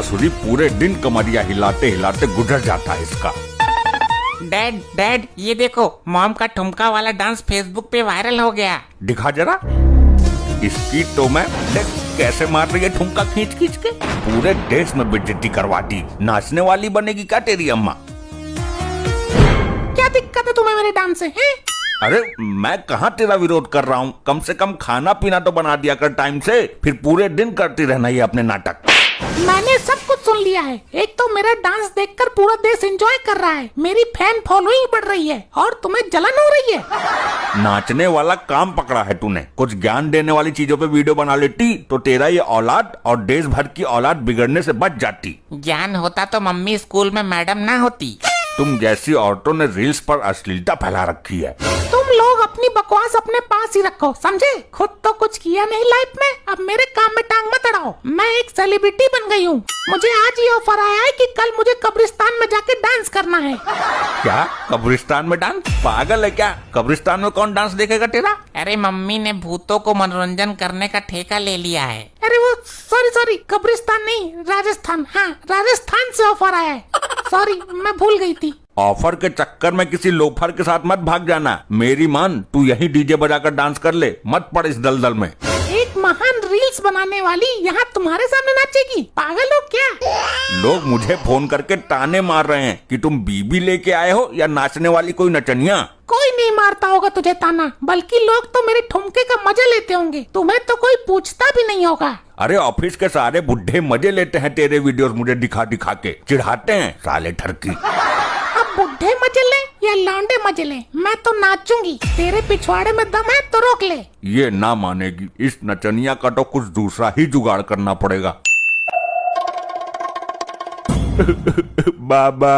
ससुरी पूरे दिन कमरिया हिलाते हिलाते गुजर जाता है इसका। डैड ये देखो, मॉम का ठुमका वाला डांस फेसबुक पे वायरल हो गया। दिखा जरा। इसकी तो मैं देख कैसे मार रही है ठुमका खींच खींच के, पूरे देश में बेइज्जती करवा दी। नाचने वाली बनेगी क्या तेरी अम्मा? क्या दिक्कत है तुम्हें मेरे डांस से हैं? अरे मैं कहाँ तेरा विरोध कर रहा हूँ, कम से कम खाना पीना तो बना दिया कर टाइम से, फिर पूरे दिन करती रहना ये अपने नाटक। मैंने सब कुछ सुन लिया है। एक तो मेरा डांस देखकर पूरा देश एंजॉय कर रहा है, मेरी फैन फॉलोइंग बढ़ रही है और तुम्हें जलन हो रही है। नाचने वाला काम पकड़ा है तूने, कुछ ज्ञान देने वाली चीजों पे वीडियो बना लेती तो तेरा ये औलाद और देश भर की औलाद बिगड़ने से बच जाती। ज्ञान होता तो मम्मी स्कूल में मैडम ना होती। तुम जैसी औरतों ने रील्स पर अश्लीलता फैला रखी है। तुम लोग अपनी बकवास अपने पास ही रखो, समझे? खुद तो कुछ किया नहीं लाइफ में, अब मेरे काम में टांग मत अड़ाओ। मैं एक सेलिब्रिटी बन गई हूँ। मुझे आज ये ऑफर आया है कि कल मुझे कब्रिस्तान में जाके डांस करना है। क्या कब्रिस्तान में डांस? पागल है क्या? कब्रिस्तान में कौन डांस देखेगा तेरा? अरे मम्मी ने भूतों को मनोरंजन करने का ठेका ले लिया है। अरे वो सॉरी कब्रिस्तान नहीं, राजस्थान। हाँ, राजस्थान से ऑफर आया है। सॉरी, मैं भूल गई थी। ऑफर के चक्कर में किसी लोफर के साथ मत भाग जाना। मेरी मान, तू यही डीजे बजाकर डांस कर ले, मत पड़ इस दलदल में। एक महान रील्स बनाने वाली यहाँ तुम्हारे सामने नाचेगी? पागल हो क्या? लोग मुझे फोन करके ताने मार रहे हैं कि तुम बीबी लेके आए हो या नाचने वाली कोई नचनिया। कोई नहीं मारता होगा तुझे ताना, बल्कि लोग तो मेरे ठुमके का मजा लेते होंगे। तुम्हें तो कोई पूछता भी नहीं होगा। अरे ऑफिस के सारे बुढ़े मजे लेते हैं तेरे वीडियोस मुझे दिखा दिखा के, चिढ़ाते हैं साले ठरकी। अब बुढ़े मजे ले या लौंडे मजे ले, मैं तो नाचूंगी। तेरे पिछवाड़े में दम है तो रोक ले। ये ना मानेगी, इस नचनिया का तो कुछ दूसरा ही जुगाड़ करना पड़ेगा। बाबा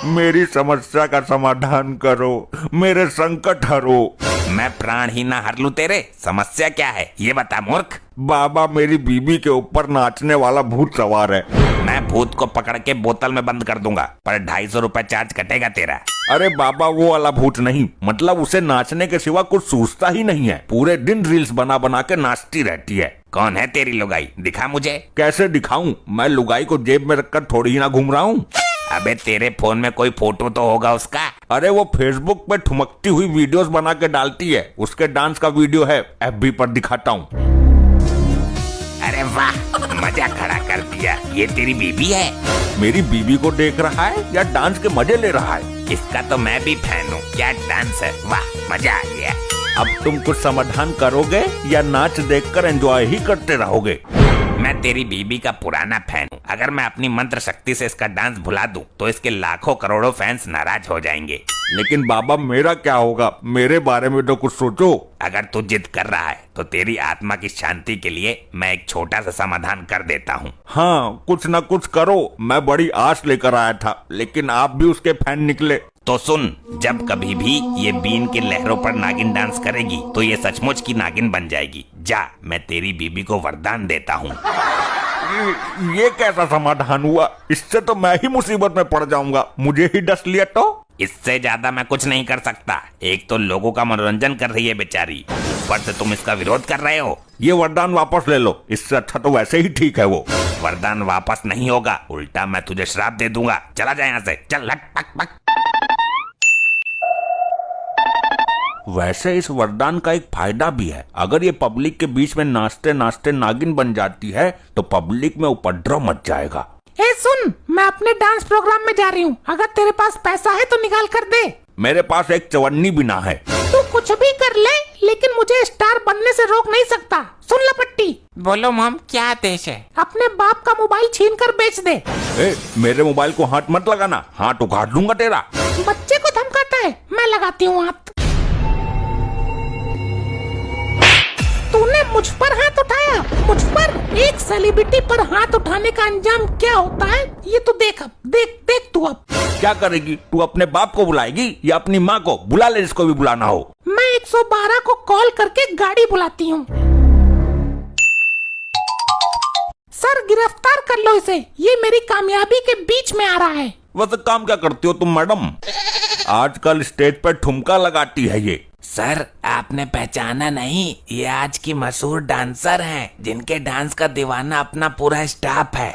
मेरी समस्या का समाधान करो, मेरे संकट हरो। मैं प्राण ही ना हर लूं तेरे, समस्या क्या है ये बता मूर्ख। बाबा मेरी बीबी के ऊपर नाचने वाला भूत सवार है। मैं भूत को पकड़ के बोतल में बंद कर दूंगा, पर 250 रुपए चार्ज कटेगा तेरा। अरे बाबा वो वाला भूत नहीं, मतलब उसे नाचने के सिवा कुछ सूझता ही नहीं है, पूरे दिन रील्स बना बना के नाचती रहती है। कौन है तेरी लुगाई, दिखा मुझे। कैसे दिखाऊं? मैं लुगाई को जेब में रखकर थोड़ी ही ना घूम रहा हूँ। अबे तेरे फोन में कोई फोटो तो होगा उसका। अरे वो फेसबुक पे ठुमकती हुई वीडियोस बना के डालती है, उसके डांस का वीडियो है, FB पर दिखाता हूँ। अरे वाह, मजा खड़ा कर दिया। ये तेरी बीबी है? मेरी बीबी को देख रहा है या डांस के मजे ले रहा है? इसका तो मैं भी फैन हूँ। क्या डांस है, वाह मजा आ गया। अब तुम कुछ समाधान करोगे या नाच देखकर एंजॉय ही करते रहोगे? मैं तेरी बीबी का पुराना फैन हूँ। अगर मैं अपनी मंत्र शक्ति से इसका डांस भुला दूं, तो इसके लाखों करोड़ों फैंस नाराज हो जाएंगे। लेकिन बाबा मेरा क्या होगा? मेरे बारे में तो कुछ सोचो। अगर तू जिद कर रहा है तो तेरी आत्मा की शांति के लिए मैं एक छोटा सा समाधान कर देता हूँ। हाँ कुछ न कुछ करो, मैं बड़ी आस लेकर आया था, लेकिन आप भी उसके फैन निकले। तो सुन, जब कभी भी ये बीन की लहरों पर नागिन डांस करेगी तो ये सचमुच की नागिन बन जाएगी। जा, मैं तेरी बीबी को वरदान देता हूँ। ये कैसा समाधान हुआ? इससे तो मैं ही मुसीबत में पड़ जाऊंगा, मुझे ही डस लिया तो। इससे ज्यादा मैं कुछ नहीं कर सकता। एक तो लोगों का मनोरंजन कर रही है बेचारी, ऊपर से तुम इसका विरोध कर रहे हो। ये वरदान वापस ले लो, इससे अच्छा तो वैसे ही ठीक है वो। वरदान वापस नहीं होगा, उल्टा मैं तुझे श्राप दे दूंगा। चला जा यहाँ से, चल हट पक पक। वैसे इस वरदान का एक फायदा भी है, अगर ये पब्लिक के बीच में नाचते नाचते नागिन बन जाती है तो पब्लिक में उपद्रव मच जाएगा। ए सुन, मैं अपने डांस प्रोग्राम में जा रही हूँ, अगर तेरे पास पैसा है तो निकाल कर दे। मेरे पास एक चवन्नी भी ना है। तू कुछ भी कर ले, लेकिन मुझे स्टार बनने से रोक नहीं सकता। सुन लपट्टी। बोलो मॉम, क्या आदेश है? अपने बाप का मोबाइल छीन कर बेच दे। मेरे मोबाइल को हाथ मत लगाना, हाथ उखाड़ दूंगा तेरा। बच्चे को धमकाता है, मैं लगाती हूँ हाथ। तूने मुझ पर हाथ उठाया, मुझ पर? एक सेलिब्रिटी पर हाथ उठाने का अंजाम क्या होता है ये तो देख। अब देख तू अब क्या करेगी? तू अपने बाप को बुलाएगी या अपनी माँ को? बुला ले जिसको भी बुलाना हो। मैं 112 को कॉल करके गाड़ी बुलाती हूँ। सर गिरफ्तार कर लो इसे, ये मेरी कामयाबी के बीच में आ रहा है। वैसे काम क्या करती हो तुम मैडम? आजकल स्टेज पर ठुमका लगाती है ये। सर आपने पहचाना नहीं, ये आज की मशहूर डांसर हैं, जिनके डांस का दीवाना अपना पूरा स्टाफ है।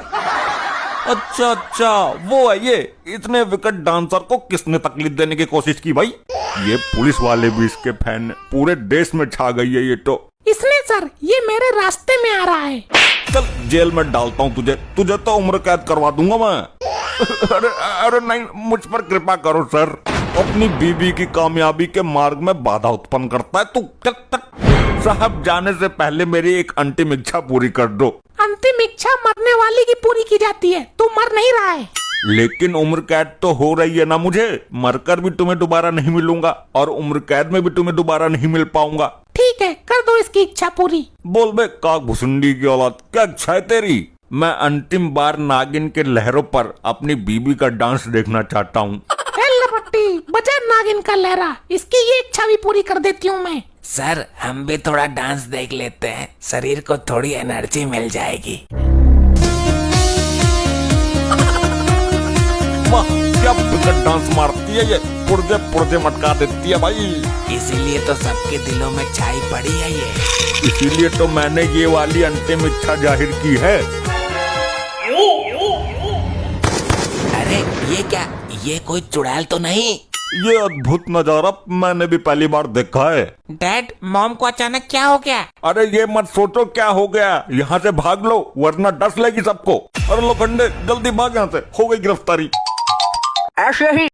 अच्छा अच्छा, वो है ये। इतने विकट डांसर को किसने तकलीफ देने की कोशिश की भाई? ये पुलिस वाले भी इसके फैन हैं। पूरे देश में छा गई है ये तो। इसने सर, ये मेरे रास्ते में आ रहा है। चल जेल में डालता हूँ तुझे तो उम्र कैद करवा दूंगा मैं। अरे अरे नहीं, मुझ पर कृपा करो सर। अपनी बीबी की कामयाबी के मार्ग में बाधा उत्पन्न करता है तू। साहब, जाने से पहले मेरी एक अंतिम इच्छा पूरी कर दो। अंतिम इच्छा मरने वाली की पूरी की जाती है, तू मर नहीं रहा है। लेकिन उम्र कैद तो हो रही है ना मुझे। मरकर भी तुम्हें दोबारा नहीं मिलूंगा और उम्र कैद में भी तुम्हें दोबारा नहीं मिल पाऊंगा। ठीक है, कर दो इसकी इच्छा पूरी। बोल बे काक भुसुंडी की औलाद, क्या इच्छा है तेरी? मैं अंतिम बार नागिन के लहरों पर अपनी बीबी का डांस देखना चाहता हूँ। लपट्टी, बजा नागिन का लहरा, इसकी ये इच्छा भी पूरी कर देती हूँ मैं। सर, हम भी थोड़ा डांस देख लेते हैं, शरीर को थोड़ी एनर्जी मिल जाएगी। वाह, क्या विकट डांस मारती है ये। पुर्जे पुर्जे मटका देती है भाई। इसीलिए तो सबके दिलों में छाई पड़ी है ये। इसीलिए तो मैंने ये वाली अंतिम इच्छा जाहिर की है। अरे ये क्या, ये कोई चुड़ैल तो नहीं? ये अद्भुत नजारा मैंने भी पहली बार देखा है। डैड, मॉम को अचानक क्या हो गया? अरे ये मत सोचो क्या हो गया, यहाँ से भाग लो वरना डस लेगी सबको। अरे लोखंडे, जल्दी भाग यहाँ से, हो गई गिरफ्तारी। ऐसे ही